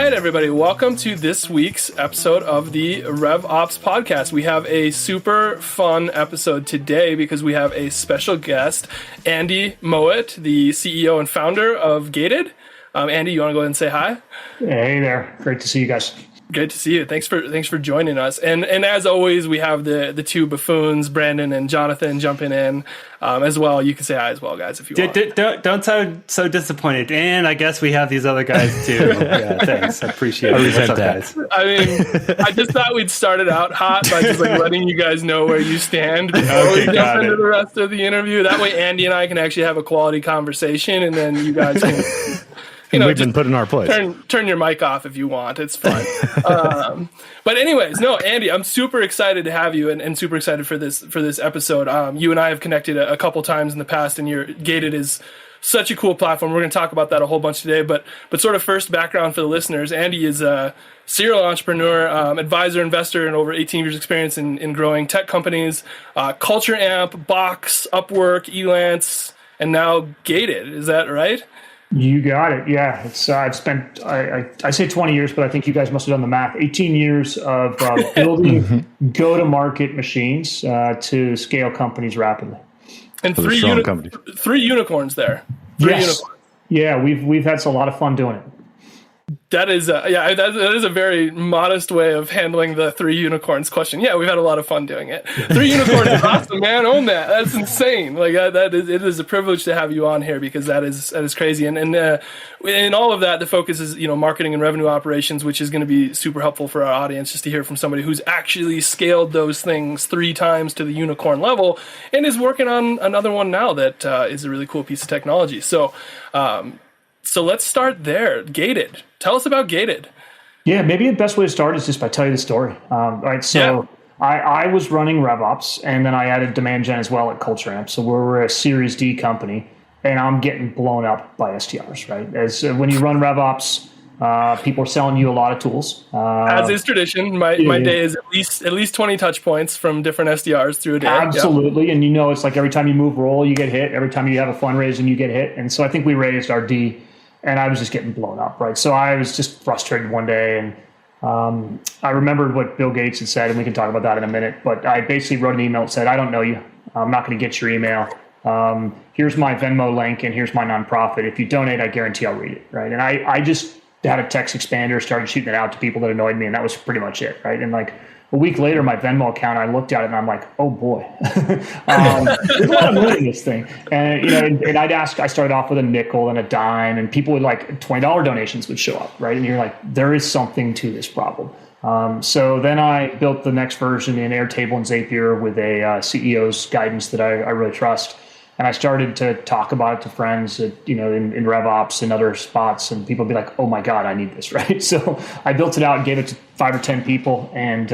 right, everybody. Welcome to this week's episode of the RevOps Podcast. We have a super fun episode today because we have a special guest, Andy Mowat, the CEO and founder of Gated. Andy, you want to go ahead and say hi? Hey there. Great to see you guys. Great to see you. Thanks for joining us. And as always, we have the two buffoons, Brandon and Jonathan, jumping in as well. You can say hi as well, guys, if you want. Don't sound so disappointed. And I guess we have these other guys too. Yeah, thanks. I appreciate it. What's up, guys? I mean, I just thought we'd start it out hot by just letting you guys know where you stand before we jump into the rest of the interview. That way, Andy and I can actually have a quality conversation, and then you guys can. We've been put in our place. Turn your mic off if you want. It's fine. But anyways, no, Andy, I'm super excited to have you and super excited for this episode. You and I have connected a couple times in the past, and your Gated is such a cool platform. We're going to talk about that a whole bunch today. But sort of first background for the listeners, Andy is a serial entrepreneur, advisor, investor, and over 18 years experience in growing tech companies, Culture Amp, Box, Upwork, Elance, and now Gated. Is that right? You got it. Yeah. It's I've spent, I say 20 years, but I think you guys must have done the math. 18 years of building go-to-market machines to scale companies rapidly. And three unicorns there. Yes. Yeah, we've had a lot of fun doing it. That is a very modest way of handling the 3 unicorns question. Yeah, we've had a lot of fun doing it. 3 unicorns is awesome, man. Own that. That's insane. It is a privilege to have you on here because that is crazy. And in all of that, the focus is marketing and revenue operations, which is going to be super helpful for our audience just to hear from somebody who's actually scaled those things 3 times to the unicorn level and is working on another one now that is a really cool piece of technology. So let's start there. Gated. Tell us about Gated. Yeah, maybe the best way to start is just by telling you the story. Right. So yeah. I was running RevOps, and then I added demand gen as well at Culture Amp. So we're a Series D company, and I'm getting blown up by SDRs. Right. As when you run RevOps, people are selling you a lot of tools. As is tradition, my day is at least 20 touch points from different SDRs through a day. Absolutely, yep. And it's like every time you move role, you get hit. Every time you have a fundraising, you get hit. And so I think we raised our D. And I was just getting blown up, right? So I was just frustrated one day, and I remembered what Bill Gates had said, and we can talk about that in a minute. But I basically wrote an email that said, I don't know you. I'm not going to get your email. Here's my Venmo link, and here's my nonprofit. If you donate, I guarantee I'll read it, right? And I just had a text expander, started shooting it out to people that annoyed me, and that was pretty much it, right? And like a week later, my Venmo account, I looked at it, and I'm like, oh boy, there's a lot of money in this thing. And and I started off with a nickel and a dime, and people would like $20 donations would show up, right? And you're like, there is something to this problem. So then I built the next version in Airtable and Zapier with a CEO's guidance that I really trust. And I started to talk about it to friends, in RevOps and other spots, and people would be like, "Oh my God, I need this!" Right? So I built it out and gave it to 5 or 10 people, and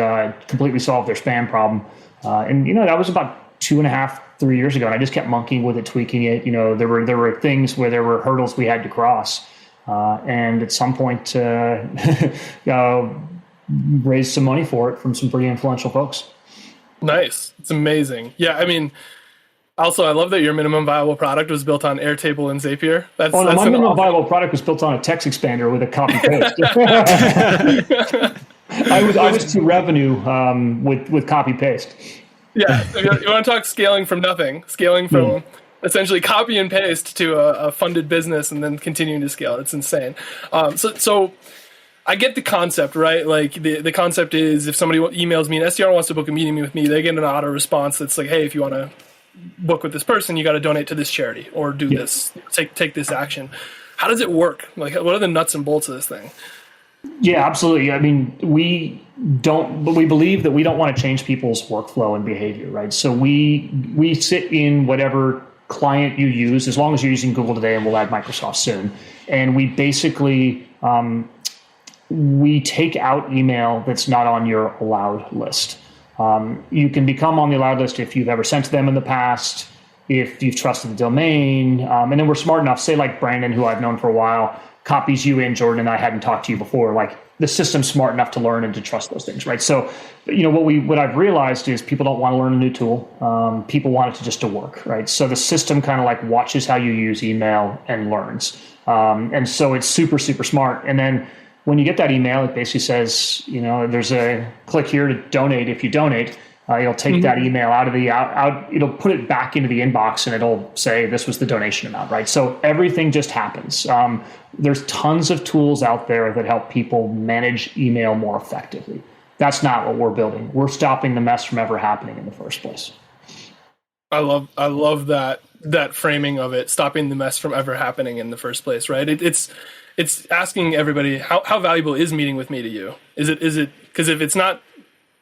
completely solved their spam problem. And that was about 2.5, 3 years ago, and I just kept monkeying with it, tweaking it. There were things where there were hurdles we had to cross, and at some point, raised some money for it from some pretty influential folks. Nice, it's amazing. Yeah, I mean. Also, I love that your minimum viable product was built on Airtable and Zapier. My minimum viable product was built on a text expander with a copy paste. I was to revenue with copy paste. Yeah, so you want to talk scaling from nothing, scaling from essentially copy and paste to a funded business, and then continuing to scale. It's insane. So I get the concept, right? Like the concept is if somebody emails me, an SDR wants to book a meeting with me, they get an auto response that's like, hey, if you want to book with this person, you got to donate to this charity or do this, take this action. How does it work? Like, what are the nuts and bolts of this thing? Yeah, absolutely. I mean, we believe that we don't want to change people's workflow and behavior, right? So we sit in whatever client you use, as long as you're using Google today, and we'll add Microsoft soon. And we basically, we take out email that's not on your allowed list. You can become on the allowed list if you've ever sent to them in the past, if you've trusted the domain. And then we're smart enough, say like Brandon, who I've known for a while, copies you in, Jordan, and I hadn't talked to you before. Like the system's smart enough to learn and to trust those things, right? So, what I've realized is people don't want to learn a new tool. People want it to work, right? So the system kind of like watches how you use email and learns. And so it's super, super smart. And then when you get that email, it basically says, there's a click here to donate. If you donate, it'll take that email out of it'll put it back into the inbox, and it'll say this was the donation amount, right? So everything just happens. There's tons of tools out there that help people manage email more effectively. That's not what we're building. We're stopping the mess from ever happening in the first place. I love that framing of it, stopping the mess from ever happening in the first place, right? It's asking everybody, how valuable is meeting with me to you? Is it because if it's not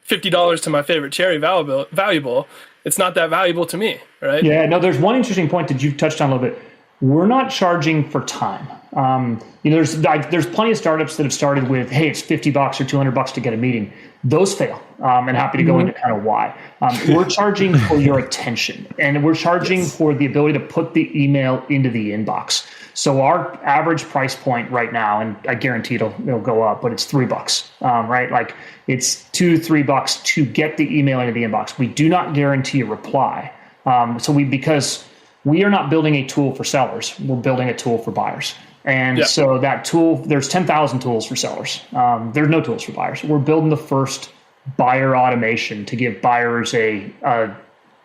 $50 to my favorite cherry valuable, it's not that valuable to me, right? Yeah, no, there's one interesting point that you've touched on a little bit. We're not charging for time. There's plenty of startups that have started with, hey, it's $50 or $200 to get a meeting. Those fail, and happy to go into kind of why. We're charging for your attention, and we're charging for the ability to put the email into the inbox. So our average price point right now, and I guarantee it'll go up, but it's $3, right? Like it's $2-3 to get the email into the inbox. We do not guarantee a reply. Because we are not building a tool for sellers, we're building a tool for buyers. And so that tool, there's 10,000 tools for sellers. There's no tools for buyers. We're building the first buyer automation to give buyers a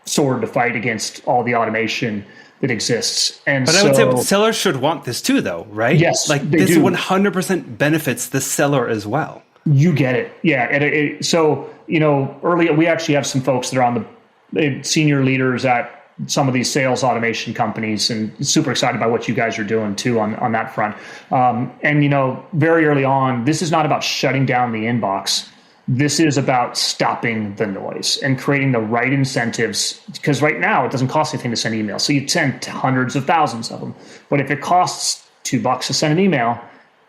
sword to fight against all the automation that exists. And I would say sellers should want this too, though, right? Yes, like they this do. 100% benefits the seller as well. You get it. Yeah. So, early, we actually have some folks that are on the senior leaders at some of these sales automation companies, and super excited by what you guys are doing too on that front. Very early on, this is not about shutting down the inbox. This is about stopping the noise and creating the right incentives, because right now it doesn't cost anything to send emails. So you send hundreds of thousands of them. But if it costs $2 to send an email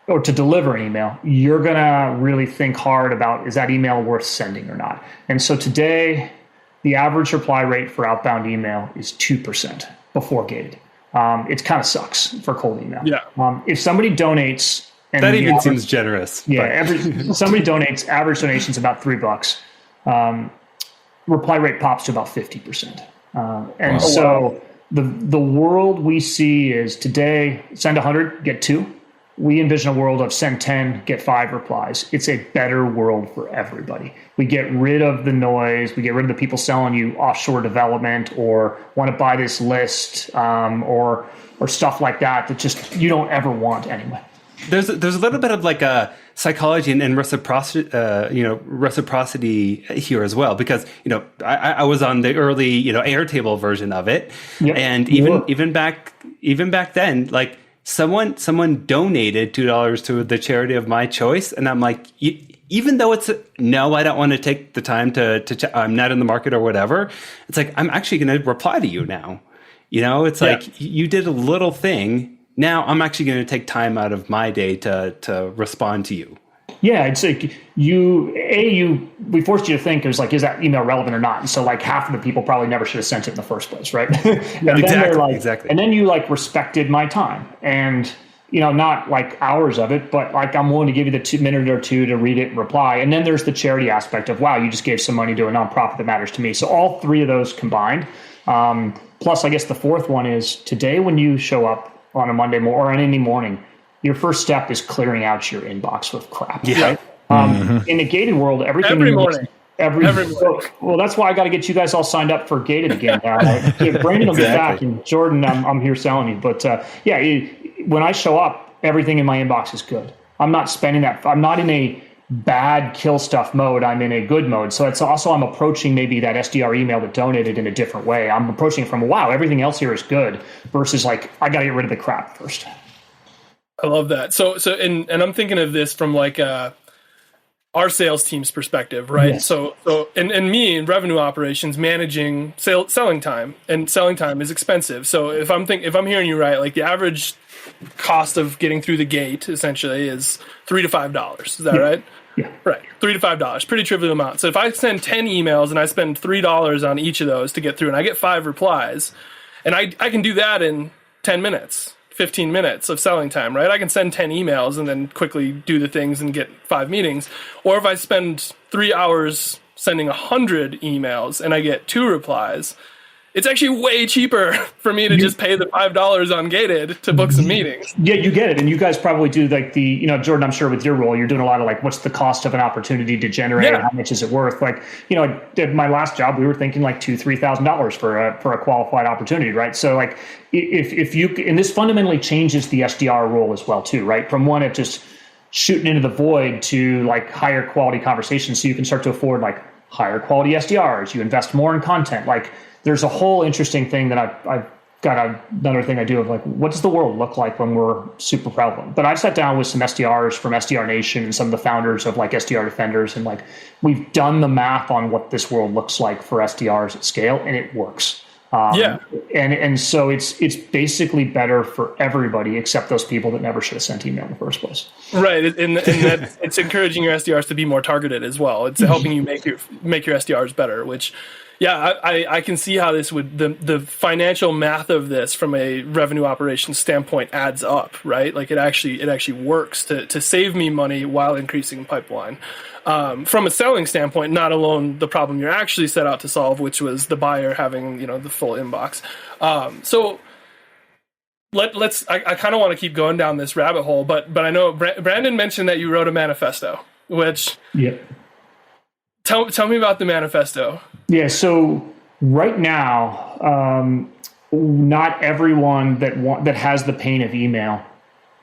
or to deliver an email, you're going to really think hard about, is that email worth sending or not? And so today, the average reply rate for outbound email is 2% before gated. It kind of sucks for cold email. Yeah. If somebody donates, and that even seems generous. Yeah, somebody donates, average donation's about $3. Reply rate pops to about 50%. So the world we see is today, send 100, get 2. We envision a world of send 10, get 5 replies. It's a better world for everybody. We get rid of the noise. We get rid of the people selling you offshore development or want to buy this list or stuff like that just you don't ever want anyway. There's a little bit of like a psychology and reciprocity, reciprocity here as well, because I was on the early Airtable version of it, and even back then, like someone donated $2 to the charity of my choice, and I'm like, even though it's no, I don't want to take the time to I'm not in the market or whatever. It's like I'm actually going to reply to you now. It's like you did a little thing. Now I'm actually going to take time out of my day to respond to you. Yeah, it's like we forced you to think, it was like, is that email relevant or not? And so like half of the people probably never should have sent it in the first place, right? Exactly. And then you like respected my time and not like hours of it, but like I'm willing to give you the minute or two to read it and reply. And then there's the charity aspect of, wow, you just gave some money to a nonprofit that matters to me. So all three of those combined. Plus, I guess the fourth one is today when you show up on a Monday or on any morning, your first step is clearing out your inbox with crap. Yeah. Right? In a gated world, everything every morning. Every morning. Well, that's why I got to get you guys all signed up for gated again. Brandon will get back, and Jordan, I'm here selling you. But when I show up, everything in my inbox is good. I'm not spending that. I'm not in a bad kill stuff mode. I'm in a good mode. So it's also, I'm approaching maybe that SDR email that donated in a different way. I'm approaching it from, wow, everything else here is good versus like, I got to get rid of the crap first. I love that. So, and I'm thinking of this from like our sales team's perspective, right? Yes. So, and me in revenue operations, managing selling time, and selling time is expensive. So if I'm hearing you right, like the average cost of getting through the gate essentially is $3 to $5. Is that right? Yeah. Right. $3 to $5. Pretty trivial amount. So if I send 10 emails and I spend $3 on each of those to get through, and I get 5 replies, and I can do that in 10 minutes. 15 minutes of selling time, right? I can send 10 emails and then quickly do the things and get 5 meetings. Or if I spend 3 hours sending 100 emails and I get 2 replies, it's actually way cheaper for me to just pay the $5 on Gated to book some meetings. Yeah, you get it. And you guys probably do like Jordan, I'm sure with your role, you're doing a lot of like, what's the cost of an opportunity to generate? How much is it worth? Like, at my last job, we were thinking like $2,000, $3,000 for a qualified opportunity, right? So like if you, and this fundamentally changes the SDR role as well too, right? From one of just shooting into the void to like higher quality conversations. So you can start to afford like higher quality SDRs, you invest more in content. Like there's a whole interesting thing that I've got another thing I do of like, what does the world look like when we're super prevalent? But I've sat down with some SDRs from SDR Nation and some of the founders of like SDR Defenders. And like, we've done the math on what this world looks like for SDRs at scale, and it works. And so it's basically better for everybody except those people that never should have sent email in the first place. Right, and that it's encouraging your SDRs to be more targeted as well. It's helping you make your SDRs better. Which, I can see how this would the financial math of this from a revenue operations standpoint adds up. Right, like it actually works to save me money while increasing pipeline. From a selling standpoint, not alone the problem you're actually set out to solve, which was the buyer having, the full inbox. So I kind of want to keep going down this rabbit hole, but I know Brandon mentioned that you wrote a manifesto, which tell me about the manifesto. Yeah. So right now, not everyone that has the pain of email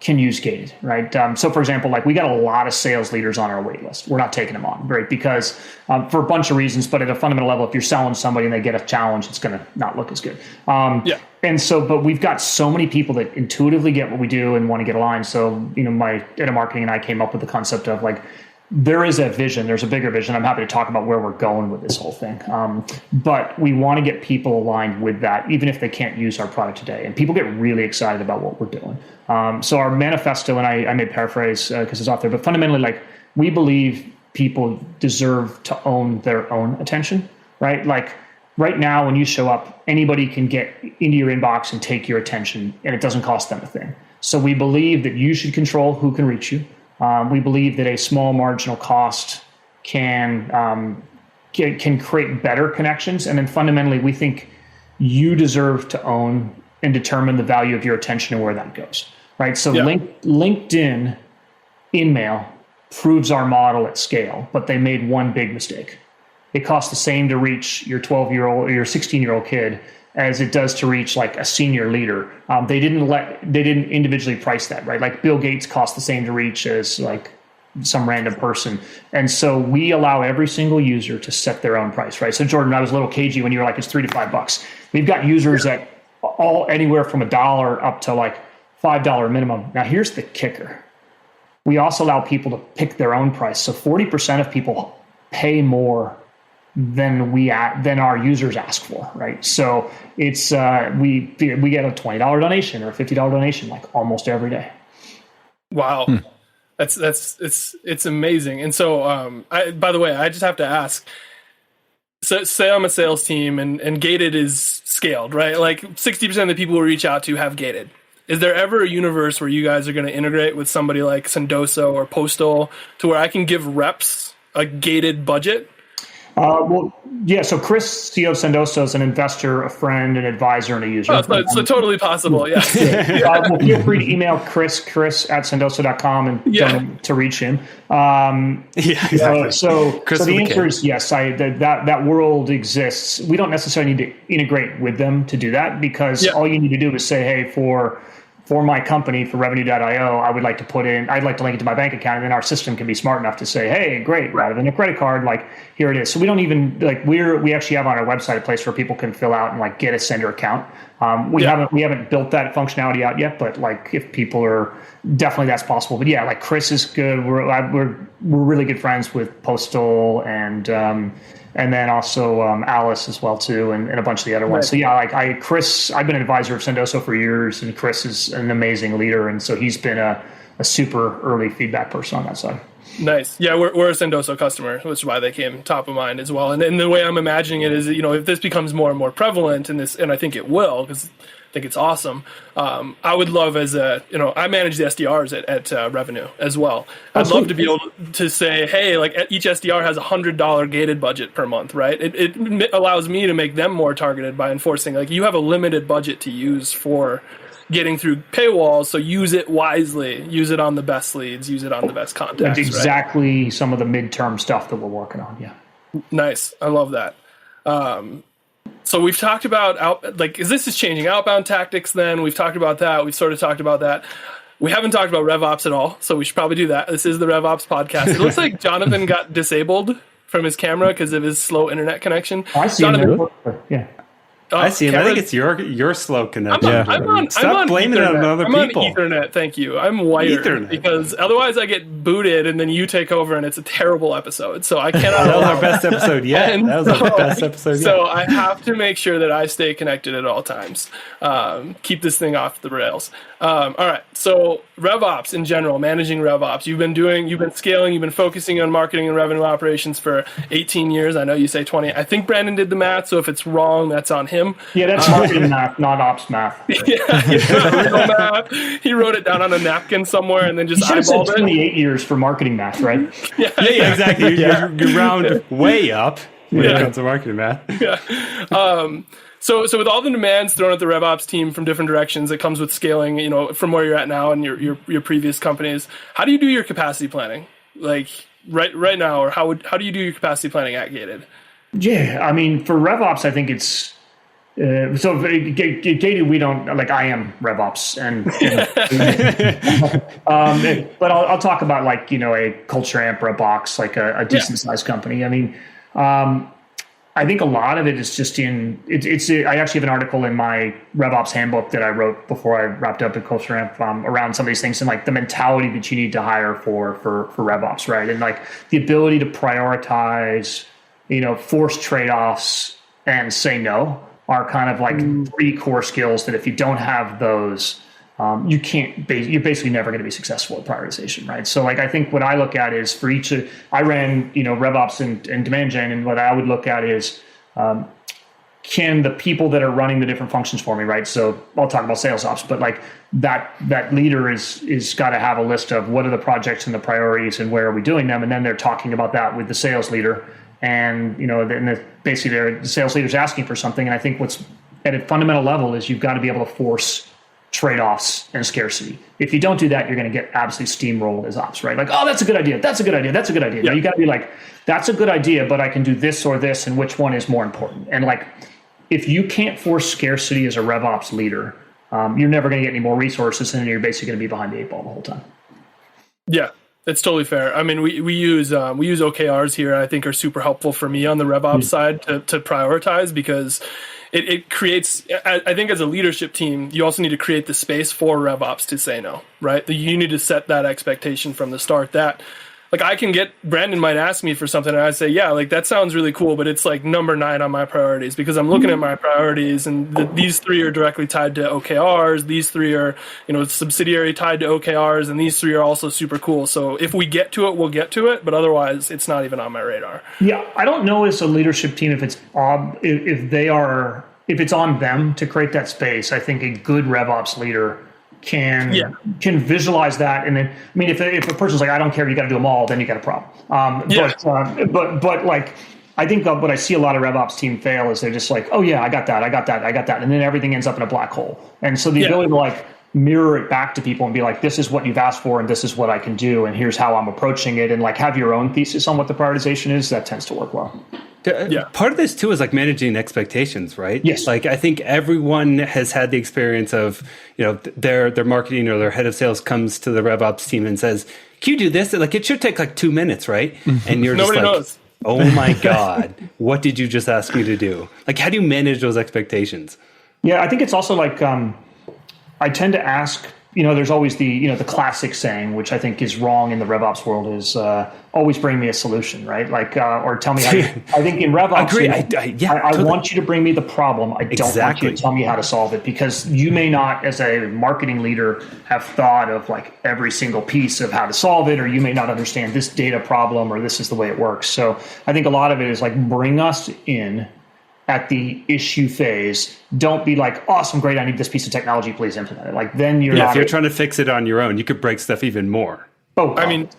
can use Gated, right? So for example, like we got a lot of sales leaders on our wait list. We're not taking them on, right? Because for a bunch of reasons, but at a fundamental level, if you're selling somebody and they get a challenge, it's going to not look as good. And so, but we've got so many people that intuitively get what we do and want to get aligned. So, my data marketing and I came up with the concept of like, there is a vision, there's a bigger vision. I'm happy to talk about where we're going with this whole thing. But we want to get people aligned with that, even if they can't use our product today. And people get really excited about what we're doing. So our manifesto, and I may paraphrase because it's out there, but fundamentally, like we believe people deserve to own their own attention, right? Like right now, when you show up, anybody can get into your inbox and take your attention, and it doesn't cost them a thing. So we believe that you should control who can reach you. We believe that a small marginal cost can create better connections. And then fundamentally, we think you deserve to own and determine the value of your attention and where that goes, right? So LinkedIn InMail proves our model at scale, but they made one big mistake. It costs the same to reach your 12-year-old or your 16-year-old kid as it does to reach like a senior leader. They didn't individually price that, right? Like Bill Gates costs the same to reach as like some random person. And so we allow every single user to set their own price, right? So Jordan, I was a little cagey when you were like, it's $3 to $5. We've got users that all anywhere from $1 up to like $5 minimum. Now here's the kicker. We also allow people to pick their own price. So 40% of people pay more than our users ask for, right? So it's we get a $20 donation or a $50 donation like almost every day. Wow, it's amazing. And so, by the way, I just have to ask. So say I'm a sales team and Gated is scaled, right? Like 60% of the people we reach out to have Gated. Is there ever a universe where you guys are going to integrate with somebody like Sendoso or Postal to where I can give reps a Gated budget? So Chris, CEO of Sendoso, is an investor, a friend, an advisor, and a user. So totally possible, yeah. Well, feel free to email Chris at sendoso.com and to reach him. Exactly. So the answer is yes. That world exists. We don't necessarily need to integrate with them to do that because all you need to do is say, hey, for my company, for revenue.io, I'd like to link it to my bank account, and then our system can be smart enough to say, hey, great, rather than a credit card, like here it is. So we don't even we actually have on our website a place where people can fill out and like get a sender account. We haven't built that functionality out yet, but like if people are definitely that's possible. But yeah, like Chris is good. We're really good friends with Postal and then also Alice as well too, and a bunch of the other ones. So yeah, Chris, I've been an advisor of Sendoso for years, and Chris is an amazing leader, and so he's been a super early feedback person on that side. Nice. Yeah, we're a Sendoso customer, which is why they came top of mind as well. And the way I'm imagining it is, if this becomes more and more prevalent in this, and I think it will, because I think it's awesome. I would love I manage the SDRs at Revenue as well. I'd love to be able to say, hey, like each SDR has $100 gated budget per month, right? It allows me to make them more targeted by enforcing, like, you have a limited budget to use for getting through paywalls, so use it wisely. Use it on the best leads. Use it on the best contacts. That's exactly some of the midterm stuff that we're working on. Yeah. Nice. I love that. So we've talked about this is changing outbound tactics. Then we've talked about that. We've sort of talked about that. We haven't talked about RevOps at all, so we should probably do that. This is the RevOps podcast. It looks like Jonathan got disabled from his camera because of his slow internet connection. I see him. Yeah. I see him. I think it's your slow connection. Stop blaming it on other people. I'm on Ethernet, thank you. I'm wired because otherwise I get booted and then you take over and it's a terrible episode. So I cannot. That was our best episode yet. So I have to make sure that I stay connected at all times. Keep this thing off the rails. All right. So RevOps in general, managing RevOps. You've been scaling, you've been focusing on marketing and revenue operations for 18 years. I know you say 20. I think Brandon did the math, so if it's wrong, that's on him. Yeah, that's marketing math, not ops math. Real math. He wrote it down on a napkin somewhere and then just eyeballed it. 28 years for marketing math, right? Yeah, exactly. You round way up when it comes to marketing math. Yeah. So with all the demands thrown at the RevOps team from different directions, it comes with scaling, from where you're at now and your previous companies. How do you do your capacity planning? Like right now, or how do you do your capacity planning at Gated? Yeah, I mean, for RevOps, I think it's Gated. We don't I am RevOps, but I'll talk about a Culture Amp or a Box, like a decent sized company. I mean. I think a lot of it is just I actually have an article in my RevOps handbook that I wrote before I wrapped up at Culture Amp around some of these things and the mentality that you need to hire for RevOps, right? And the ability to prioritize, force trade-offs and say no are kind of three core skills that if you don't have those, you're basically never going to be successful at prioritization, right? So I think what I look at is for each of, I ran, RevOps and demand gen, and what I would look at is, can the people that are running the different functions for me, right? So I'll talk about sales ops, but that leader is got to have a list of what are the projects and the priorities and where are we doing them. And then they're talking about that with the sales leader. And, basically the sales leader's asking for something. And I think what's at a fundamental level is you've got to be able to force trade-offs and scarcity. If you don't do that, you're going to get absolutely steamrolled as ops, right? That's a good idea. That's a good idea. That's a good idea. Yeah. Now you got to be that's a good idea, but I can do this or this, and which one is more important? And if you can't force scarcity as a RevOps leader, you're never going to get any more resources, and then you're basically going to be behind the eight ball the whole time. Yeah. It's totally fair. I mean, we use OKRs here. I think are super helpful for me on the RevOps side to prioritize because it creates. I think as a leadership team, you also need to create the space for RevOps to say no. Right? You need to set that expectation from the start. That I can get Brandon might ask me for something, and I say, yeah, that sounds really cool, but it's number 9 on my priorities because I'm looking at my priorities, and these 3 are directly tied to OKRs. These 3 are subsidiary tied to OKRs, and these 3 are also super cool. So if we get to it, we'll get to it, but otherwise, it's not even on my radar. Yeah, I don't know as a leadership team if it's on them to create that space. I think a good RevOps leader can visualize that, and then if a person's I don't care, you got to do them all, then you got a problem. But I think what I see a lot of RevOps team fail is they're just oh yeah, I got that, and then everything ends up in a black hole. And so the ability to mirror it back to people and be this is what you've asked for, and this is what I can do, and here's how I'm approaching it, and have your own thesis on what the prioritization is. That tends to work well. Part of this too is managing expectations, right? Yes. I think everyone has had the experience of, their marketing or their head of sales comes to the RevOps team and says, "Can you do this?" It should take 2 minutes, right? And you're nobody knows. "Oh my God, what did you just ask me to do?" How do you manage those expectations? Yeah, I think it's also I tend to ask there's always the classic saying, which I think is wrong in the RevOps world, is always bring me a solution, right? Like, or tell me how I think in RevOps, agree. I want you to bring me the problem. I don't want you to tell me how to solve it, because you may not, as a marketing leader, have thought of like every single piece of how to solve it, or you may not understand this data problem, or this is the way it works. So I think a lot of it is like, bring us in at the issue phase. Don't be like, awesome, great, I need this piece of technology, please implement it. Like, then you're not. If you're trying to fix it on your own, you could break stuff even more. Oh, I mean,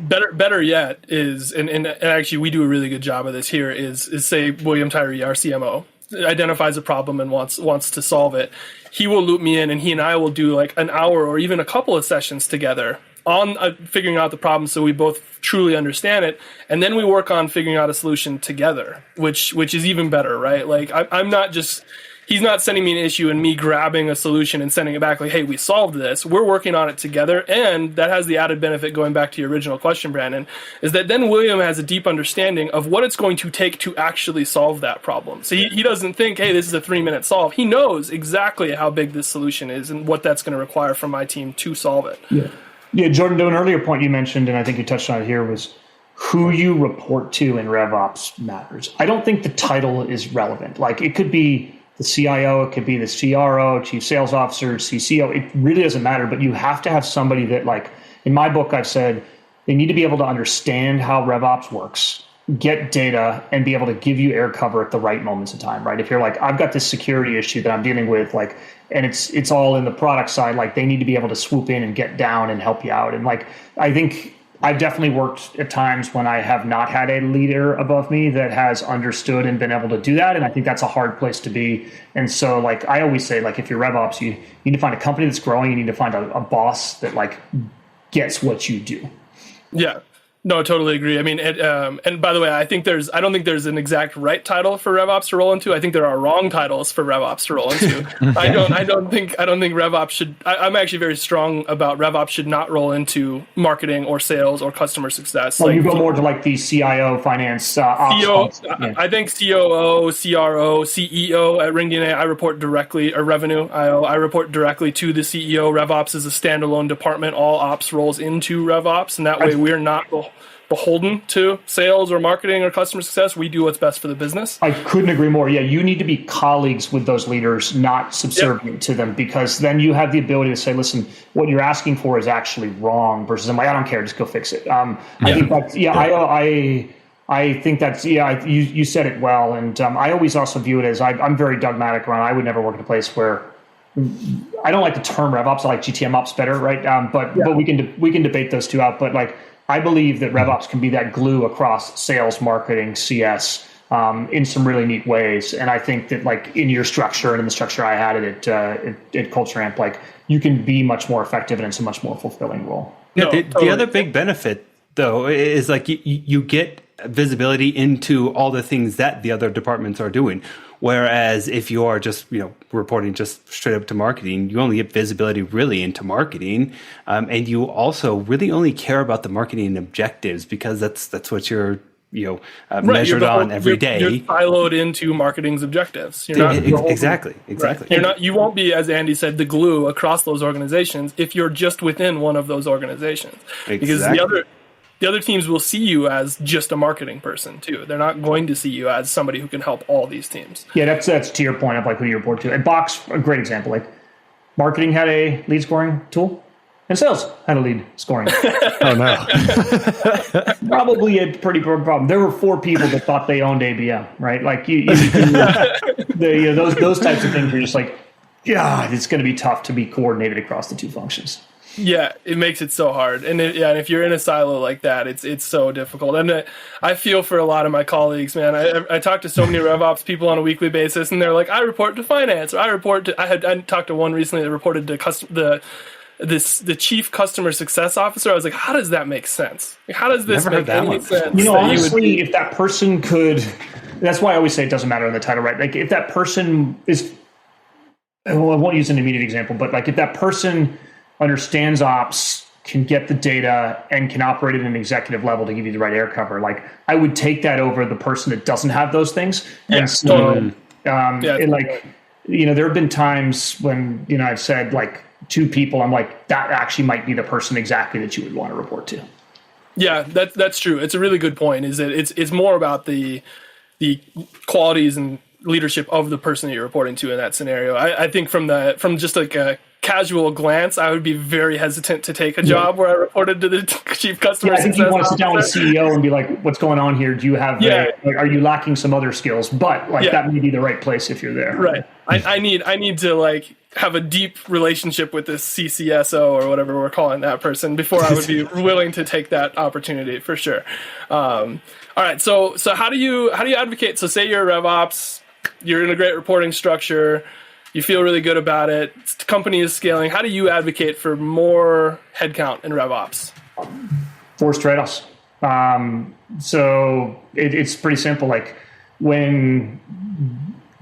better yet is, and actually we do a really good job of this here, is say William Tyree, our CMO, identifies a problem and wants to solve it. He will loop me in, and he and I will do like an hour or even a couple of sessions together on figuring out the problem, so we both truly understand it, and then we work on figuring out a solution together, which is even better, right? Like, I'm not just, he's not sending me an issue and me grabbing a solution and sending it back like, hey, we solved this. We're working on it together, and that has the added benefit, going back to your original question, Brandon, is that then William has a deep understanding of what it's going to take to actually solve that problem. So he doesn't think, hey, this is a 3-minute solve. He knows exactly how big this solution is and what that's going to require from my team to solve it. Yeah, Jordan, to an earlier point you mentioned, and I think you touched on it here, was who you report to in RevOps matters. I don't think the title is relevant. Like, it could be the CIO, it could be the CRO, Chief Sales Officer, CCO. It really doesn't matter, but you have to have somebody that, like, in my book, I've said they need to be able to understand how RevOps works, get data, and be able to give you air cover at the right moments of time, right? If you're like, I've got this security issue that I'm dealing with, like, and it's all in the product side, like, they need to be able to swoop in and get down and help you out. And like, I think I've definitely worked at times when I have not had a leader above me that has understood and been able to do that. And I think that's a hard place to be. And so, like, I always say, like, if you're RevOps, you need to find a company that's growing. You need to find a boss that, like, gets what you do. Yeah. No, totally agree. I mean, and by the way, I don't think there's an exact right title for RevOps to roll into. I think there are wrong titles for RevOps to roll into. I don't think RevOps should. I'm actually very strong about RevOps should not roll into marketing or sales or customer success. Well, like, you go more to like the CIO, finance, ops. I think COO, CRO, CEO at RingDNA. I report directly, or revenue. I report directly to the CEO. RevOps is a standalone department. All ops rolls into RevOps, and that way we're not beholden to sales or marketing or customer success. We do what's best for the business. I couldn't agree more. Yeah, you need to be colleagues with those leaders, not subservient to them, because then you have the ability to say, listen, what you're asking for is actually wrong, versus I'm like, I don't care, just go fix it. I think that's, I think that's, you said it well. And I always also view it as, I'm very dogmatic around, I would never work in a place where, I don't like the term RevOps, I like GTM ops better, right? But we can debate those two out. But like, I believe that RevOps can be that glue across sales, marketing, CS in some really neat ways. And I think that, like, in your structure and in the structure I had at Culture Amp, like, you can be much more effective and it's a much more fulfilling role. Yeah, the other big benefit, though, is like you get visibility into all the things that the other departments are doing. Whereas if you are just, reporting just straight up to marketing, you only get visibility really into marketing. And you also really only care about the marketing objectives, because that's what you're, measured on every day. You're siloed into marketing's objectives. You're not exactly. Right. You won't be, as Andy said, the glue across those organizations if you're just within one of those organizations. Because the other teams will see you as just a marketing person too. They're not going to see you as somebody who can help all these teams. Yeah, that's to your point of like who you report to. At Box, a great example. Like, marketing had a lead scoring tool, and sales had a lead scoring. Oh no! Probably a pretty big problem. There were 4 people that thought they owned ABM, right? Like those types of things are just like, God, it's going to be tough to be coordinated across the 2 functions. Yeah, it makes it so hard. And if you're in a silo like that, it's so difficult. And I feel for a lot of my colleagues, man. I talk to so many RevOps people on a weekly basis, and they're like, I report to finance, or I talked to one recently that reported to the chief customer success officer. I was like, how does that make sense? How does this make any sense? Honestly, if that person could, that's why I always say it doesn't matter in the title, right? Like, if that person is, well, I won't use an immediate example, but like, if that person understands ops, can get the data, and can operate at an executive level to give you the right air cover, like, I would take that over the person that doesn't have those things. Yeah, and so, totally. There have been times when, I've said, like, two people, I'm like, that actually might be the person exactly that you would want to report to. Yeah, that's true. It's a really good point. Is that it's more about the qualities and leadership of the person that you're reporting to in that scenario. I think from just like a casual glance, I would be very hesitant to take a job where I reported to the chief customer success officer. I think you want to sit down with the CEO and be like, what's going on here? Do you have, are you lacking some other skills? But that may be the right place if you're there. Right. I need to like have a deep relationship with this CCSO or whatever we're calling that person before I would be willing to take that opportunity for sure. All right. So how do you advocate? So say you're a RevOps, you're in a great reporting structure, you feel really good about it, the company is scaling. How do you advocate for more headcount in RevOps? Force trade-offs. So it's pretty simple. Like when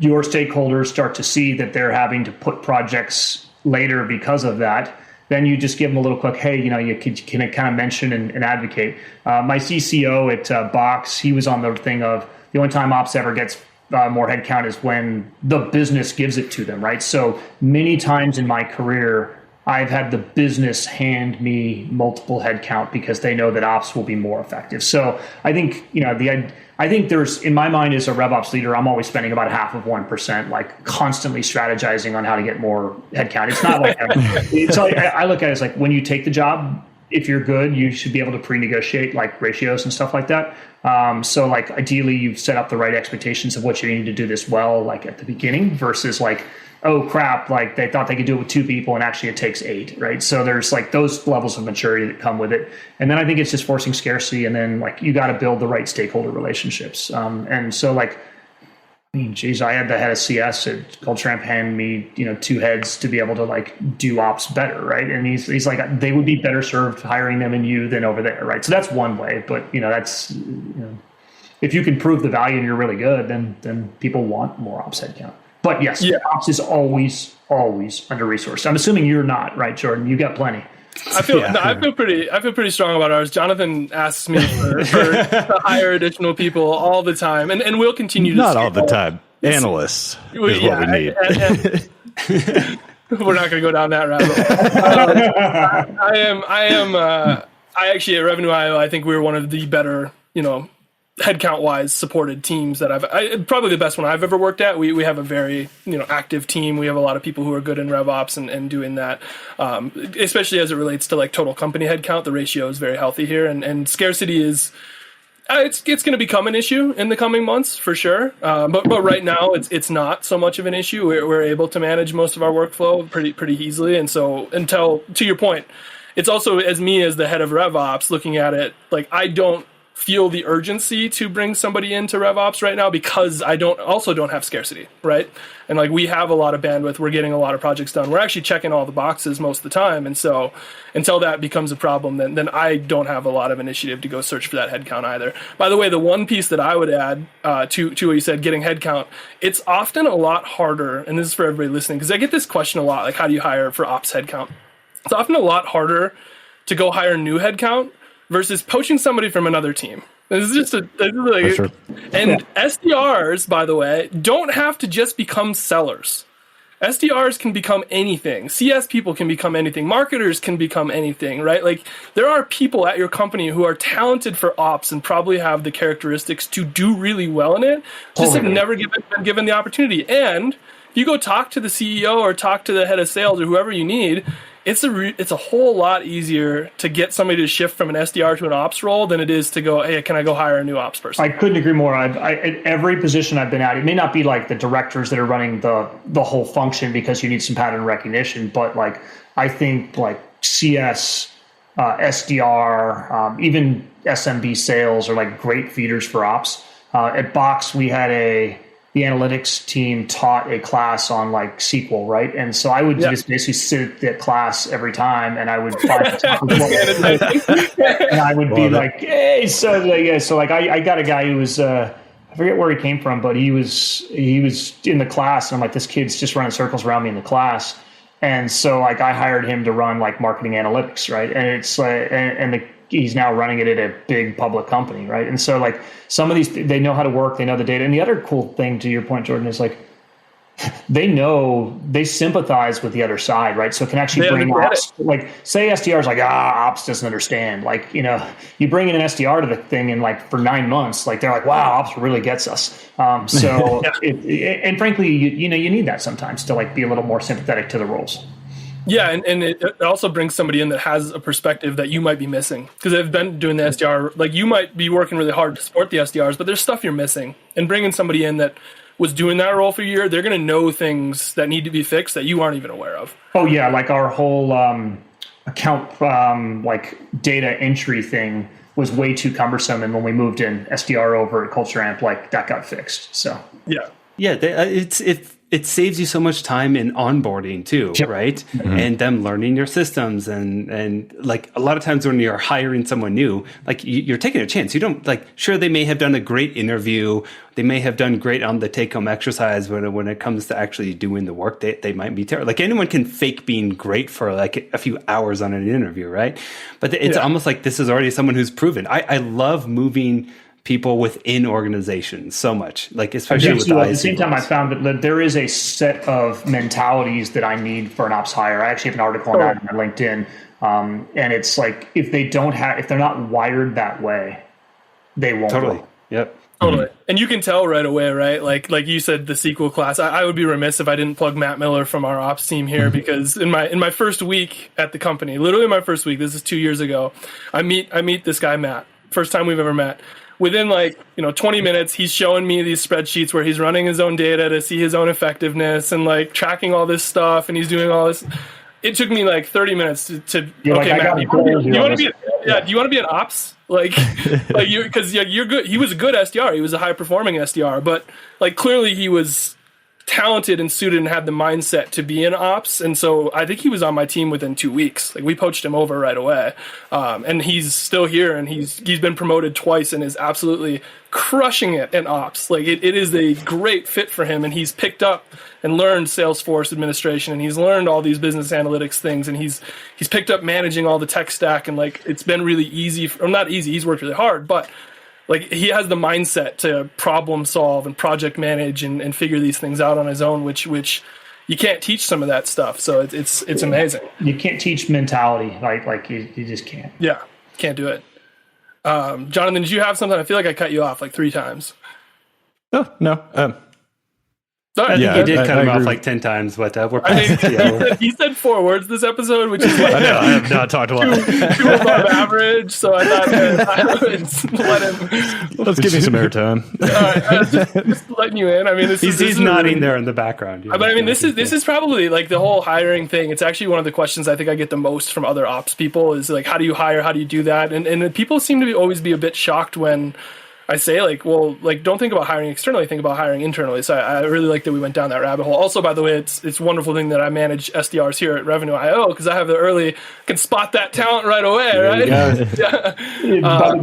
your stakeholders start to see that they're having to put projects later because of that, then you just give them a little quick, hey, you can kind of mention and advocate. My CCO at Box, he was on the thing of the only time ops ever gets more headcount is when the business gives it to them, right? So many times in my career, I've had the business hand me multiple headcount because they know that ops will be more effective. So I think, I think there's, in my mind as a RevOps leader, I'm always spending about half of 1%, like constantly strategizing on how to get more headcount. It's not like, I look at it as like when you take the job, if you're good, you should be able to pre-negotiate like ratios and stuff like that. So like ideally you've set up the right expectations of what you need to do this well, like at the beginning versus like, oh crap, like they thought they could do it with 2 people and actually it takes 8, right? So there's like those levels of maturity that come with it. And then I think it's just forcing scarcity, and then like you got to build the right stakeholder relationships. And so like, I had the head of CS at Goldtramp hand me, 2 heads to be able to like do ops better, right? And he's like, they would be better served hiring them in you than over there, right? So that's one way, but that's if you can prove the value and you're really good, then people want more ops headcount. But yes, ops is always under resourced. I'm assuming you're not, right, Jordan? You got plenty. I feel pretty strong about ours. Jonathan asks me to hire additional people all the time, and we'll continue to not all the time. Analysts is what we need. We're not going to go down that rabbit hole. I actually at Revenue.io, I think we're one of the better, headcount wise supported teams that probably the best one I've ever worked at. We have a very active team. We have a lot of people who are good in RevOps and doing that, especially as it relates to like total company headcount. The ratio is very healthy here, and scarcity is it's going to become an issue in the coming months for sure. But right now it's not so much of an issue. We're able to manage most of our workflow pretty easily, and so until to your point, it's also as the head of RevOps looking at it, like I don't feel the urgency to bring somebody into RevOps right now because I don't have scarcity, right? And like we have a lot of bandwidth, we're getting a lot of projects done. We're actually checking all the boxes most of the time. And so until that becomes a problem, then I don't have a lot of initiative to go search for that headcount either. By the way, the one piece that I would add to what you said, getting headcount, it's often a lot harder, and this is for everybody listening, because I get this question a lot, like how do you hire for ops headcount? It's often a lot harder to go hire new headcount versus poaching somebody from another team. This is sure. And SDRs, by the way, don't have to just become sellers. SDRs can become anything. CS people can become anything. Marketers can become anything, right? Like there are people at your company who are talented for ops and probably have the characteristics to do really well in it, just have never been given the opportunity. And if you go talk to the CEO or talk to the head of sales or whoever you need, it's a whole lot easier to get somebody to shift from an SDR to an ops role than it is to go, hey, can I go hire a new ops person? I couldn't agree more. At every position I've been at, it may not be like the directors that are running the whole function because you need some pattern recognition, but like I think like CS, SDR, even SMB sales are like great feeders for ops. At Box, we had the analytics team taught a class on like SQL, right? And so I would just basically sit at that class every time, and I would find the top of and I would be like, hey, so like I got a guy who was I forget where he came from, but he was in the class, and I'm like, this kid's just running circles around me in the class. And so like I hired him to run like marketing analytics, right? And it's he's now running it at a big public company, right? And so like some of these, they know how to work, they know the data. And the other cool thing to your point, Jordan, is like they sympathize with the other side, right? So it can actually bring ops, like say SDR is like, ops doesn't understand. Like, you bring in an SDR to the thing and like for 9 months, like they're like, wow, ops really gets us. So and frankly, you need that sometimes to like be a little more sympathetic to the roles. Yeah, and it also brings somebody in that has a perspective that you might be missing, because they've been doing the SDR. Like you might be working really hard to support the SDRs, but there's stuff you're missing. And bringing somebody in that was doing that role for a year, they're going to know things that need to be fixed that you aren't even aware of. Oh yeah, like our whole account like data entry thing was way too cumbersome, and when we moved in SDR over at Culture Amp, like that got fixed. So it saves you so much time in onboarding too, right? Mm-hmm. And them learning your systems and like a lot of times when you're hiring someone new, like you're taking a chance. You don't like, sure, they may have done a great interview. They may have done great on the take home exercise, but when it comes to actually doing the work, they might be terrible. Like anyone can fake being great for like a few hours on an interview, right? But it's almost like this is already someone who's proven. I love moving people within organizations so much, like especially with the at the same time, I found that there is a set of mentalities that I need for an ops hire. I actually have an article on that on my LinkedIn, and it's like if they're not wired that way, they won't. Totally. Go. Yep. Totally. Mm-hmm. And you can tell right away, right? Like you said, the SQL class. I would be remiss if I didn't plug Matt Miller from our ops team here, because in my first week at the company, literally my first week, this is 2 years ago, I meet this guy Matt. First time we've ever met. Within 20 minutes, he's showing me these spreadsheets where he's running his own data to see his own effectiveness and like tracking all this stuff, and he's doing all this. It took me like 30 minutes to okay, Matt, do you want to be an ops? Because you're good. He was a good SDR. He was a high performing SDR, but like clearly he was talented and suited and had the mindset to be in ops. And so I think he was on my team within 2 weeks. Like we poached him over right away. And he's still here, and he's been promoted twice and is absolutely crushing it in ops. Like it is a great fit for him. And he's picked up and learned Salesforce administration, and he's learned all these business analytics things. And he's picked up managing all the tech stack. And like, it's been really easy, or not easy. He's worked really hard, but like he has the mindset to problem solve and project manage and figure these things out on his own, which you can't teach some of that stuff. So it's amazing. You can't teach mentality. Like you just can't. Yeah. Can't do it. Jonathan, did you have something? I feel like I cut you off like 3 times. Oh, no. I think he did cut him off like 10 times, but we're past he said 4 words this episode, which is like I know, I have not talked a lot. 2 above average, so I thought I would let him. Let's give you some airtime. All right, just letting you in. I mean, he's nodding there in the background. But I mean, this is probably like the whole hiring thing. It's actually one of the questions I think I get the most from other ops people is like, how do you hire? How do you do that? And people seem to always be a bit shocked when I say like, well, like don't think about hiring externally, think about hiring internally. So I really like that we went down that rabbit hole. Also, by the way, it's a wonderful thing that I manage SDRs here at Revenue.io because I have the early, can spot that talent right away, right?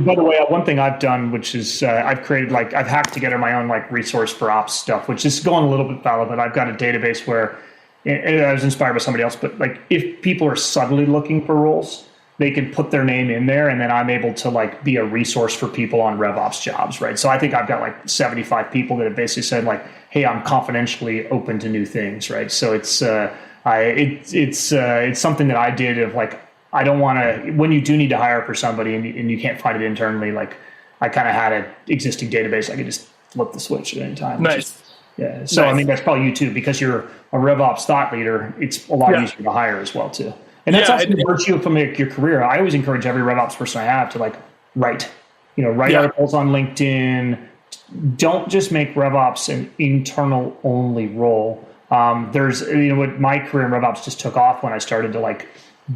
By the way, one thing I've done, which is I've created I've hacked together my own like resource for ops stuff, which is going a little bit foul, but I've got a database where, and I was inspired by somebody else, but like if people are subtly looking for roles, they can put their name in there, and then I'm able to like be a resource for people on RevOps jobs, right? So I think I've got like 75 people that have basically said like, "Hey, I'm confidentially open to new things," right? So it's something that I did of like, I don't want to, when you do need to hire for somebody and you can't find it internally, like I kind of had an existing database I could just flip the switch at any time. Nice. Yeah. So nice. I mean, that's probably you too, because you're a RevOps thought leader. It's a lot easier to hire as well too. And that's also the virtue from your career. I always encourage every RevOps person I have to like write articles on LinkedIn. Don't just make RevOps an internal only role. There's, what my career in RevOps just took off when I started to like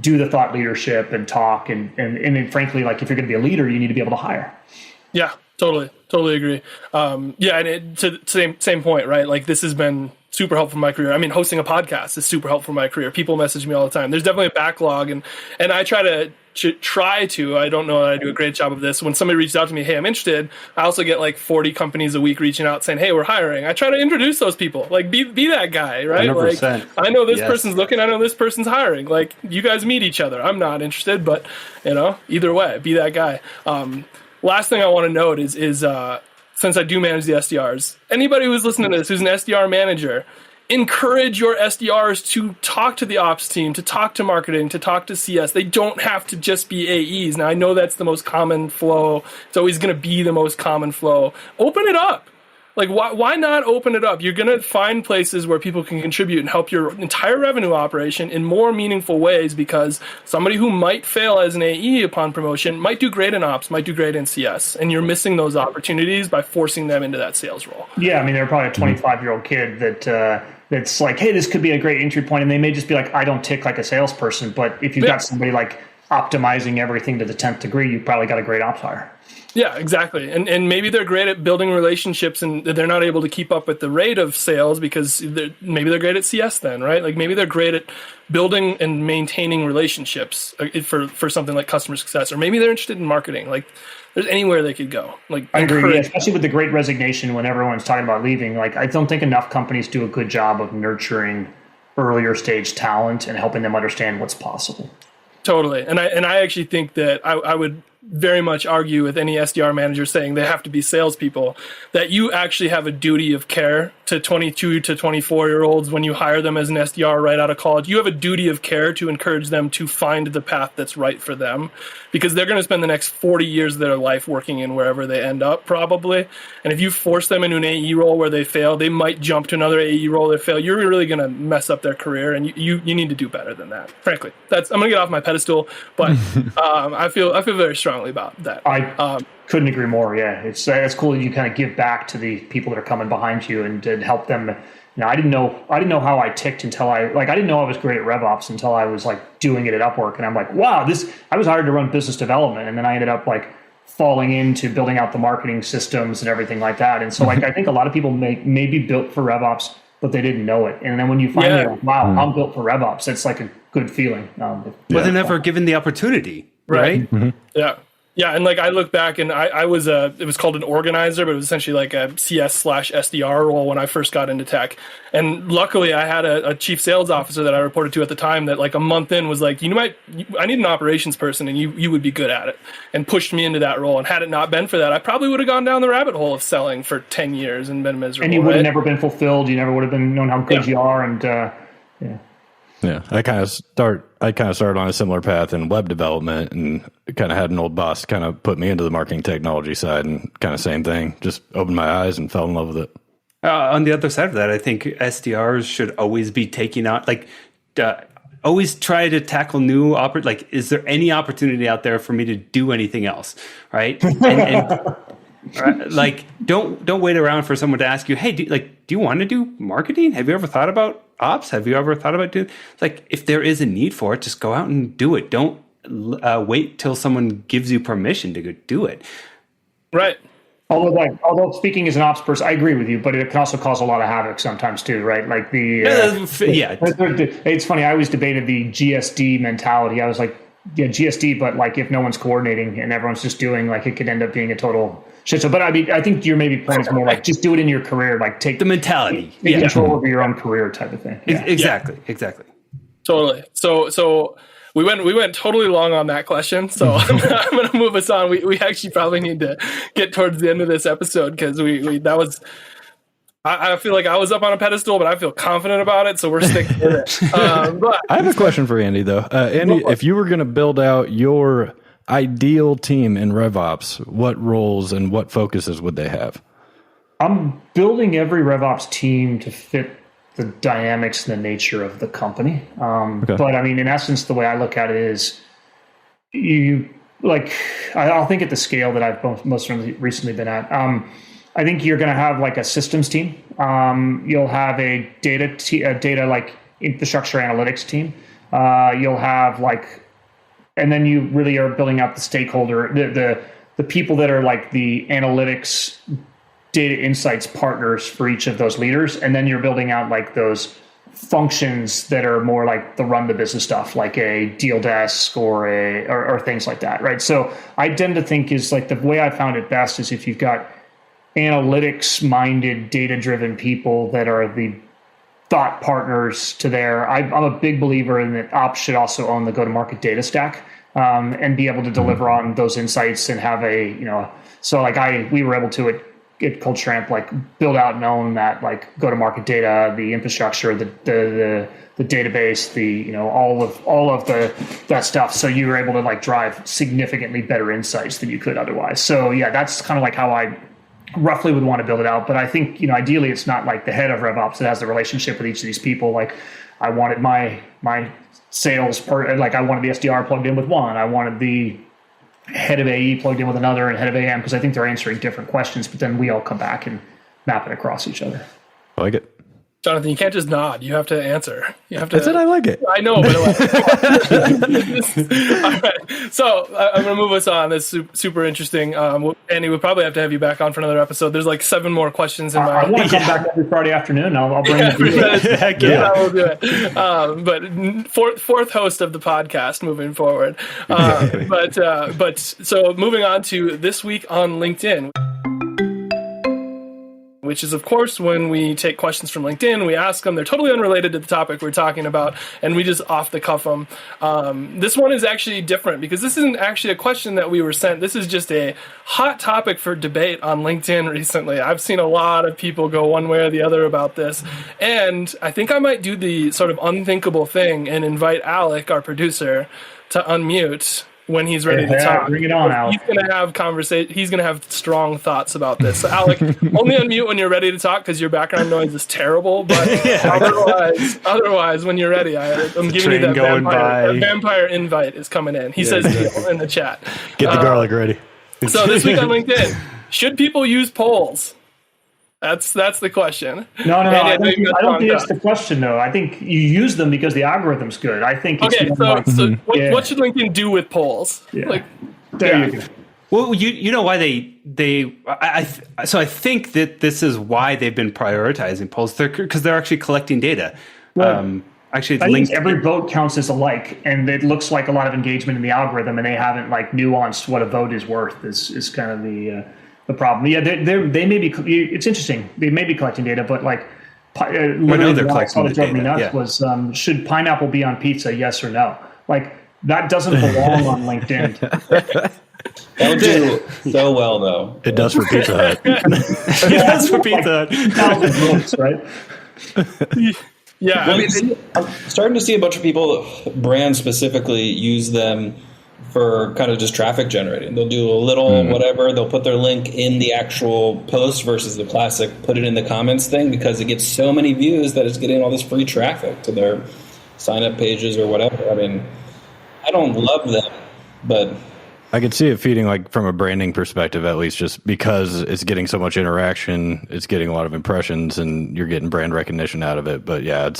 do the thought leadership and talk. And frankly, like if you're going to be a leader, you need to be able to hire. Yeah, totally agree. And to the same point, right? Like this has been super helpful in my career. I mean, hosting a podcast is super helpful in my career. People message me all the time. There's definitely a backlog, and I try to, I don't know that I do a great job of this. When somebody reaches out to me, hey, I'm interested, I also get like 40 companies a week reaching out saying, hey, we're hiring. I try to introduce those people, like be that guy, right? 100%. Like I know this person's looking, I know this person's hiring. Like you guys meet each other. I'm not interested, but either way, be that guy. Last thing I want to note is since I do manage the SDRs, anybody who's listening to this, who's an SDR manager, encourage your SDRs to talk to the ops team, to talk to marketing, to talk to CS. They don't have to just be AEs. Now, I know that's the most common flow. It's always going to be the most common flow. Open it up. Like, why not open it up? You're going to find places where people can contribute and help your entire revenue operation in more meaningful ways, because somebody who might fail as an AE upon promotion might do great in ops, might do great in CS, and you're missing those opportunities by forcing them into that sales role. Yeah, I mean, they're probably a 25-year-old kid that's like, hey, this could be a great entry point, and they may just be like, I don't tick like a salesperson. But if you've got somebody like optimizing everything to the 10th degree, you've probably got a great ops hire. Yeah, exactly. And maybe they're great at building relationships and they're not able to keep up with the rate of sales because maybe they're great at CS then, right? Like maybe they're great at building and maintaining relationships for something like customer success, or maybe they're interested in marketing. Like there's anywhere they could go. Like I agree, especially with the Great Resignation when everyone's talking about leaving. Like I don't think enough companies do a good job of nurturing earlier stage talent and helping them understand what's possible. Totally. And I actually think that I would very much argue with any SDR manager saying they have to be salespeople, that you actually have a duty of care to 22 to 24-year-olds when you hire them as an SDR right out of college. You have a duty of care to encourage them to find the path that's right for them, because they're going to spend the next 40 years of their life working in wherever they end up, probably. And if you force them into an AE role where they fail, they might jump to another AE role that fail. You're really going to mess up their career, and you need to do better than that. Frankly, I'm going to get off my pedestal, but I feel very strongly about that. I couldn't agree more. Yeah, it's cool that you kind of give back to the people that are coming behind you and help them. You know, I didn't know how I ticked until I didn't know I was great at RevOps until I was like doing it at Upwork, and I'm like, wow, I was hired to run business development, and then I ended up like falling into building out the marketing systems and everything like that. And so like I think a lot of people may be built for RevOps, but they didn't know it. And then when you finally like, wow, I'm built for RevOps, it's like a good feeling. Well, they're never given the opportunity, right? Mm-hmm. Yeah. Yeah, and like I look back, and I was it was called an organizer, but it was essentially like a CS/SDR role when I first got into tech. And luckily, I had a chief sales officer that I reported to at the time that like a month in was like, I need an operations person, and you would be good at it, and pushed me into that role. And had it not been for that, I probably would have gone down the rabbit hole of selling for 10 years and been miserable. And you would have never been fulfilled. You never would have been known how good you are, and Yeah, I kind of started on a similar path in web development, and kind of had an old boss kind of put me into the marketing technology side, and kind of same thing, just opened my eyes and fell in love with it. On the other side of that, I think SDRs should always be taking on, always try to tackle new is there any opportunity out there for me to do anything else, right? And like don't wait around for someone to ask you, hey, do you want to do marketing? Have you ever thought about ops? Have you ever thought about doing, like, if there is a need for it, just go out and do it. Don't wait till someone gives you permission to go do it. Right. Although speaking as an ops person, I agree with you, but it can also cause a lot of havoc sometimes too, right? Like it's funny. I always debated the GSD mentality. I was like, yeah, GSD, but like if no one's coordinating and everyone's just doing, like, it could end up being a total shit. So, but I mean, I think your maybe point is more like just do it in your career, like take the mentality, take control over your own career type of thing. Yeah. Exactly. Totally. So we went totally long on that question. So I'm going to move us on. We actually probably need to get towards the end of this episode, because I feel like I was up on a pedestal, but I feel confident about it, so we're sticking with it. But I have a question for Andy, though. Andy, if you were going to build out your ideal team in RevOps, what roles and what focuses would they have? I'm building every RevOps team to fit the dynamics and the nature of the company. But I mean, in essence, the way I look at it is I'll think at the scale that I've most recently been at. I think you're going to have like a systems team. You'll have a data like infrastructure analytics team. You'll have and then you really are building out the stakeholder, the people that are like the analytics, data insights partners for each of those leaders. And then you're building out like those functions that are more like the run the business stuff, like a deal desk or things like that. Right. So I tend to think is like the way I found it best is if you've got analytics minded, data driven people that are the thought partners to I'm a big believer in that ops should also own the go-to-market data stack, and be able to deliver on those insights and have we were able to at Culture Amp, like build out and own that like go-to-market data, the infrastructure, the database, all of that stuff. So you were able to like drive significantly better insights than you could otherwise. So yeah, that's kind of like how I roughly would want to build it out. But I think, ideally it's not like the head of RevOps that has the relationship with each of these people. Like I wanted my sales like I wanted the SDR plugged in with one. I wanted the head of AE plugged in with another and head of AM, because I think they're answering different questions, but then we all come back and map it across each other. I like it. Jonathan, you can't just nod. You have to answer. You have to. I said I like it. I know, but all right. So I'm going to move us on. This is super interesting. Andy, we'll probably have to have you back on for another episode. There's like 7 more questions in my. I want to come back every Friday afternoon. I'll bring it. Heck yeah, I will do it. But fourth host of the podcast moving forward. But so moving on to this week on LinkedIn, which is, of course, when we take questions from LinkedIn, we ask them, they're totally unrelated to the topic we're talking about, and we just off the cuff them. This one is actually different because this isn't actually a question that we were sent. This is just a hot topic for debate on LinkedIn recently. I've seen a lot of people go one way or the other about this, and I think I might do the sort of unthinkable thing and invite Alec, our producer, to unmute when he's ready to talk. Bring it on, Alec. He's going to have He's going to have strong thoughts about this. So, Alec, only unmute when you're ready to talk because your background noise is terrible. But otherwise, when you're ready, I'm giving you that vampire invite is coming in. He says in the chat. Get the garlic ready. So this week on LinkedIn, should people use polls? That's the question. No. I don't think that's the question, though. I think you use them because the algorithm's good. I think. Okay, what should LinkedIn do with polls? Yeah. You go. Well, you know why I think that this is why they've been prioritizing polls, because they're actually collecting data. Well, I think every vote counts as a like, and it looks like a lot of engagement in the algorithm, and they haven't like nuanced what a vote is worth. Is kind of the problem. Yeah, they may be. It's interesting. They may be collecting data, but like, literally, they're collecting the drove me nuts was should pineapple be on pizza? Yes or no? Like that doesn't belong on LinkedIn. That would do so well, though. It does for Pizza Hut. It does for Pizza Hut. 1,000 votes, right? Yeah, well, I'm starting to see a bunch of people, brands specifically, use them for kind of just traffic generating. They'll do a little whatever. They'll put their link in the actual post versus the classic put it in the comments thing, because it gets so many views that it's getting all this free traffic to their sign-up pages or whatever. I mean, I don't love them, but I could see it feeding, like from a branding perspective, at least, just because it's getting so much interaction, it's getting a lot of impressions, and you're getting brand recognition out of it. But yeah,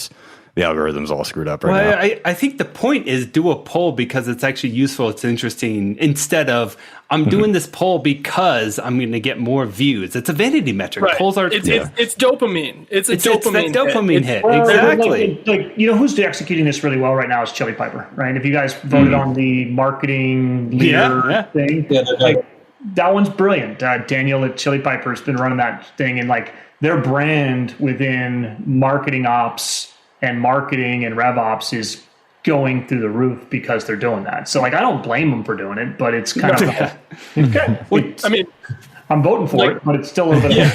the algorithm's all screwed up right now. I think the point is do a poll because it's actually useful, it's interesting, instead of I'm doing this poll because I'm going to get more views. It's a vanity metric. Right. Polls are it's dopamine. It's dopamine hit. Exactly. Like who's executing this really well right now is Chili Piper, right? If you guys voted on the marketing leader thing, that one's brilliant. Daniel at Chili Piper has been running that thing, and like their brand within marketing ops and marketing and RevOps is going through the roof because they're doing that. So like, I don't blame them for doing it, but it's kind of, I mean, I'm voting for it, but it's still a little bit.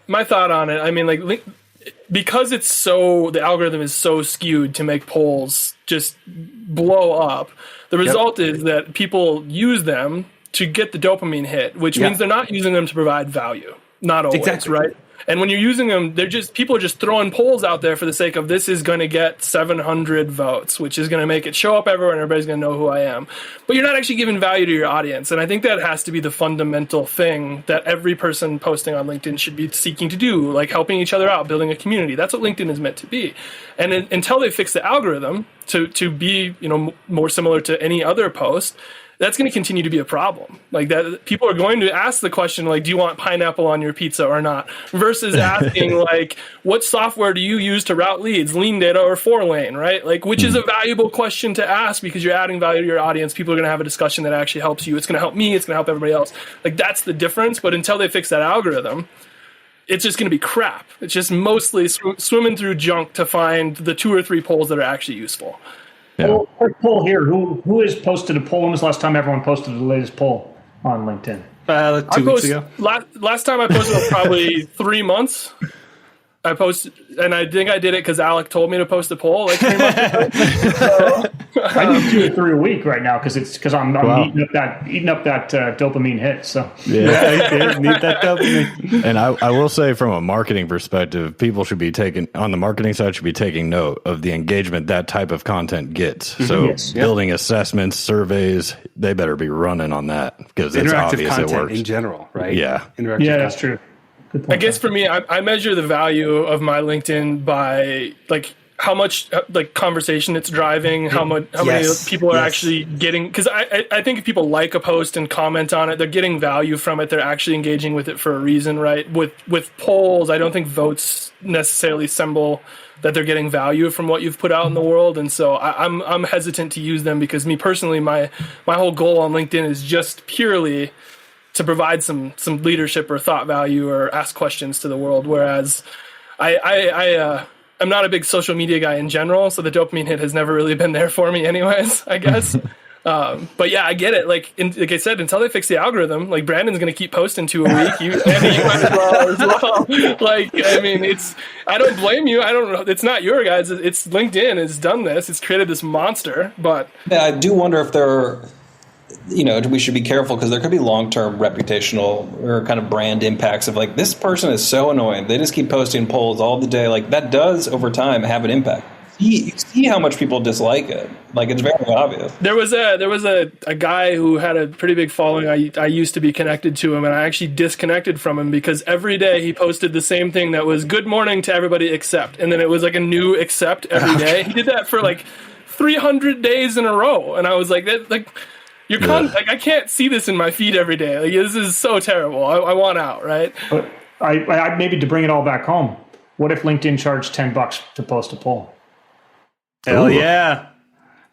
My thought on it. I mean, like, because the algorithm is so skewed to make polls just blow up. The result is that people use them to get the dopamine hit, which means they're not using them to provide value. Not always, right? And when you're using them, people are just throwing polls out there for the sake of this is going to get 700 votes, which is going to make it show up everywhere and everybody's going to know who I am. But you're not actually giving value to your audience. And I think that has to be the fundamental thing that every person posting on LinkedIn should be seeking to do, like helping each other out, building a community. That's what LinkedIn is meant to be. And until they fix the algorithm to be, more similar to any other post, that's going to continue to be a problem. Like that, people are going to ask the question, like, do you want pineapple on your pizza or not? Versus asking, like, what software do you use to route leads, Lean Data or 4Lane, right? Like, which is a valuable question to ask because you're adding value to your audience. People are going to have a discussion that actually helps you. It's going to help me. It's going to help everybody else. Like, that's the difference. But until they fix that algorithm, it's just going to be crap. It's just mostly swimming through junk to find the 2 or 3 polls that are actually useful. Yeah. Well, quick poll here. Who has posted a poll? When was the last time everyone posted the latest poll? on LinkedIn? 2 weeks ago. Last time I posted was probably 3 months. I posted, and I think I did it because Alec told me to post a poll like 3 months ago. I do 2 or 3 a week right now because I'm eating up that dopamine hit. So yeah, need that dopamine. And I will say, from a marketing perspective, people should be on the marketing side should be taking note of the engagement that type of content gets. So building assessments, surveys, they better be running on that because it's obvious it works in general, right? Yeah, that's true. I guess for me, I measure the value of my LinkedIn by like how much like conversation it's driving, how many people are actually getting. Because I think if people like a post and comment on it, they're getting value from it. They're actually engaging with it for a reason, right? With polls, I don't think votes necessarily symbol that they're getting value from what you've put out in the world, and so I'm hesitant to use them because me personally, my whole goal on LinkedIn is just purely to provide some leadership or thought value or ask questions to the world. Whereas I'm not a big social media guy in general, so the dopamine hit has never really been there for me anyways, I guess. But yeah, I get it. Like I said, until they fix the algorithm, like Brandon's going to keep posting 2 a week. You might as well. Like, I mean, I don't blame you. I don't know. It's not your guys. It's LinkedIn has done this. It's created this monster, but yeah, I do wonder if we should be careful because there could be long-term reputational or kind of brand impacts of like, this person is so annoying. They just keep posting polls all the day. Like that does over time have an impact. You see how much people dislike it. Like it's very obvious. There was a guy who had a pretty big following. I used to be connected to him, and I actually disconnected from him because every day he posted the same thing that was good morning to everybody except, and then it was like a new except every day. He did that for like 300 days in a row, and I was like, like I can't see this in my feed every day. Like this is so terrible. I want out, right? But I maybe to bring it all back home. What if LinkedIn charged $10 to post a poll? Hell yeah!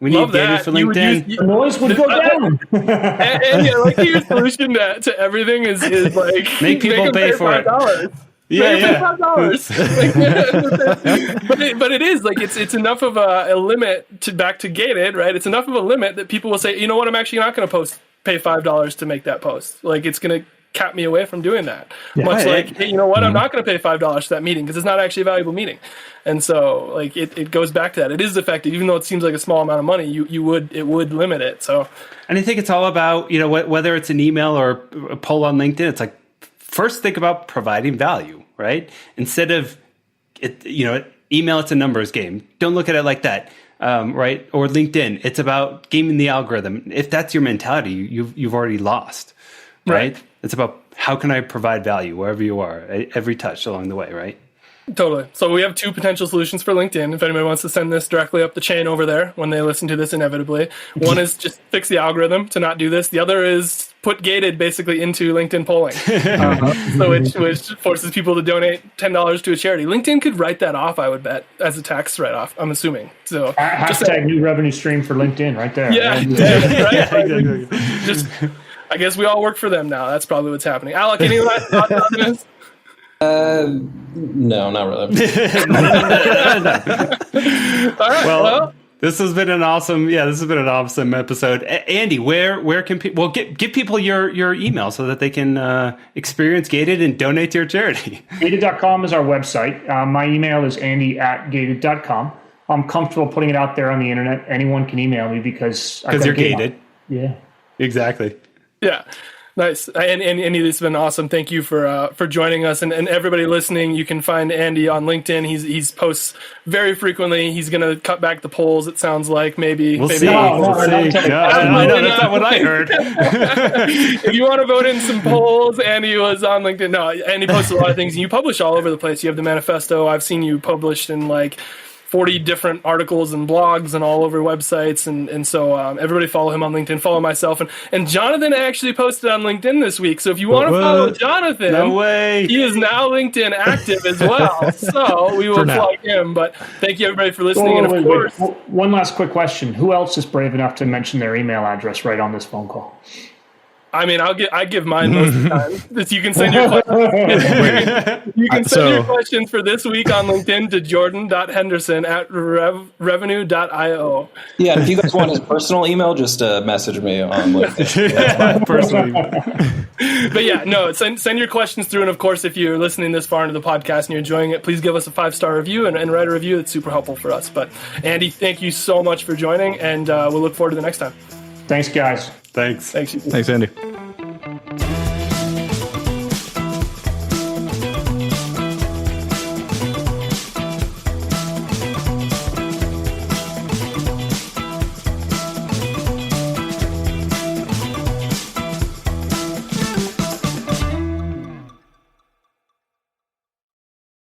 We need data for LinkedIn. The noise would go down. and yeah, like your solution to everything is like make people pay for it. $5. but it is like it's enough of a limit to back to gated, right? It's enough of a limit that people will say, you know what, I'm actually not going to pay $5 to make that post. Like it's going to cap me away from doing that. Hey, you know what, I'm not going to pay $5 to that meeting because it's not actually a valuable meeting. And so like it goes back to that. It is effective, even though it seems like a small amount of money. It would limit it. So, and I think it's all about whether it's an email or a poll on LinkedIn. It's like first think about providing value, right? Instead of email, it's a numbers game. Don't look at it like that, right? Or LinkedIn, it's about gaming the algorithm. If that's your mentality, you've already lost, right? It's about how can I provide value wherever you are, every touch along the way, right? Totally. So we have 2 potential solutions for LinkedIn. If anybody wants to send this directly up the chain over there when they listen to this inevitably. One is just fix the algorithm to not do this. The other is put gated basically into LinkedIn polling. Which forces people to donate $10 to a charity. LinkedIn could write that off, I would bet, as a tax write-off, I'm assuming. So hashtag new revenue stream for LinkedIn right there. Yeah. I guess we all work for them now. That's probably what's happening. Alec, any last thoughts on this? No, not really. All right. Well, this has been an awesome episode. Andy, where can people give people your email so that they can experience Gated and donate to your charity? Gated.com is our website. My email is andy@gated.com. I'm comfortable putting it out there on the internet. Anyone can email me because you're gated. Yeah, exactly. Yeah. Nice. And Andy, this has been awesome. Thank you for joining us. And everybody listening, you can find Andy on LinkedIn. He's posts very frequently. He's going to cut back the polls, it sounds like. Maybe. We'll see. I know, that's not what I heard. If you want to vote in some polls, Andy was on LinkedIn. No, Andy posts a lot of things. And you publish all over the place. You have the manifesto. I've seen you published in like 40 different articles and blogs and all over websites. And so everybody follow him on LinkedIn, follow myself. And Jonathan actually posted on LinkedIn this week. So if you want to follow Jonathan, no way. He is now LinkedIn active as well. So we will plug him. But thank you everybody for listening. And of course, one last quick question. Who else is brave enough to mention their email address right on this phone call? I give mine most of the time. You can send your questions. You can send your questions for this week on LinkedIn to jordan.henderson@revenue.io. Yeah, and if you guys want his personal email, just message me on LinkedIn. Personally. But yeah, no, send your questions through. And of course, if you're listening this far into the podcast and you're enjoying it, please give us a 5-star review and write a review. It's super helpful for us. But Andy, thank you so much for joining, and we'll look forward to the next time. Thanks, guys. Thanks. Thanks, Andy.